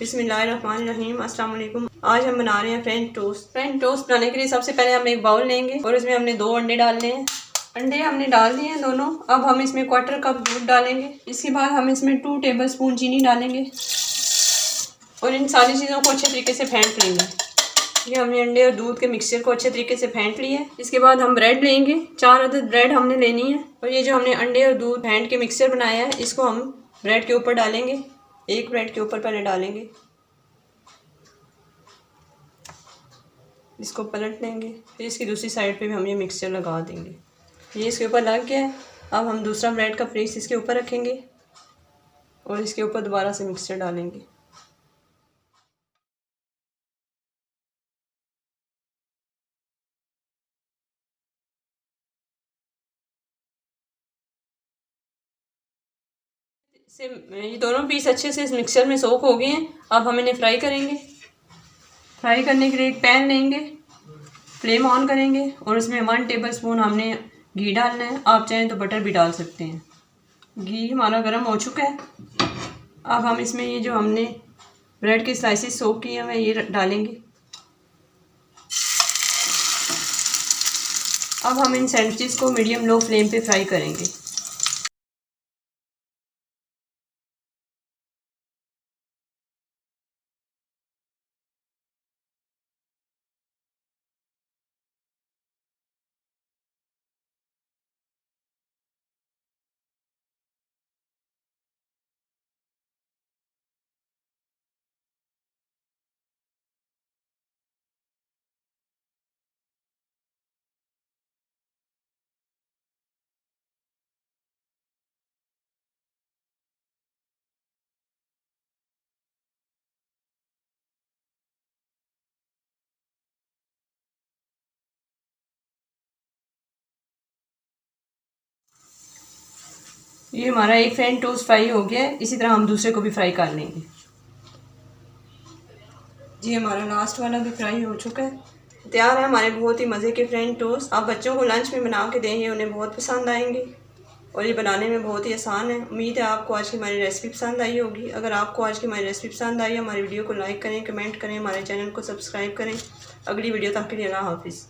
बिस्मिल्लाहिर्रहमानिर्रहीम। अस्सलाम वालेकुम। आज हम बना रहे हैं फ्रेंच टोस्ट। फ्रेंच टोस्ट बनाने के लिए सबसे पहले हम एक बाउल लेंगे और इसमें हमने 2 अंडे डालने हैं। अंडे हमने डाल दिए हैं दोनों। अब हम इसमें 1/4 कप दूध डालेंगे। इसके बाद हम इसमें 2 टेबलस्पून चीनी डालेंगे और इन सारी चीज़ों को अच्छे तरीके से फेंट लेंगे। ये हमने अंडे और दूध के मिक्सचर को अच्छे तरीके से फेंट लिया है। इसके बाद हम ब्रेड लेंगे। 4 अदद ब्रेड हमने लेनी है और ये जो हमने अंडे और दूध फेंट के मिक्सचर बनाया है इसको हम ब्रेड के ऊपर डालेंगे। एक ब्रेड के ऊपर पहले डालेंगे, इसको पलट लेंगे, फिर इसकी दूसरी साइड पे भी हम ये मिक्सचर लगा देंगे। ये इसके ऊपर लग गया है। अब हम दूसरा ब्रेड का पीस इसके ऊपर रखेंगे और इसके ऊपर दोबारा से मिक्सचर डालेंगे। से ये दोनों पीस अच्छे से इस मिक्सचर में सोक हो गए हैं। अब हम इन्हें फ्राई करेंगे। फ्राई करने के लिए एक पैन लेंगे, फ्लेम ऑन करेंगे और इसमें 1 टेबलस्पून हमने घी डालना है। आप चाहें तो बटर भी डाल सकते हैं। घी हमारा गर्म हो चुका है। अब हम इसमें ये जो हमने ब्रेड के स्लाइसेस सोक किए हैं ये डालेंगे। अब हम इन सैंडविचेस को मीडियम लो फ्लेम पे फ्राई करेंगे। ये हमारा एक फ्रेंच टोस्ट फ्राई हो गया है। इसी तरह हम दूसरे को भी फ्राई कर लेंगे। जी हमारा लास्ट वाला भी फ्राई हो चुका है। तैयार है हमारे बहुत ही मज़े के फ्रेंच टोस्ट। आप बच्चों को लंच में बना के देंगे, उन्हें बहुत पसंद आएंगे और ये बनाने में बहुत ही आसान है। उम्मीद है आपको आज की हमारी रेसिपी पसंद आई होगी। अगर आपको आज की हमारी रेसिपी पसंद आई है, हमारी वीडियो को लाइक करें, कमेंट करें, हमारे चैनल को सब्सक्राइब करें। अगली वीडियो तक के लिए अल्लाह हाफिज़।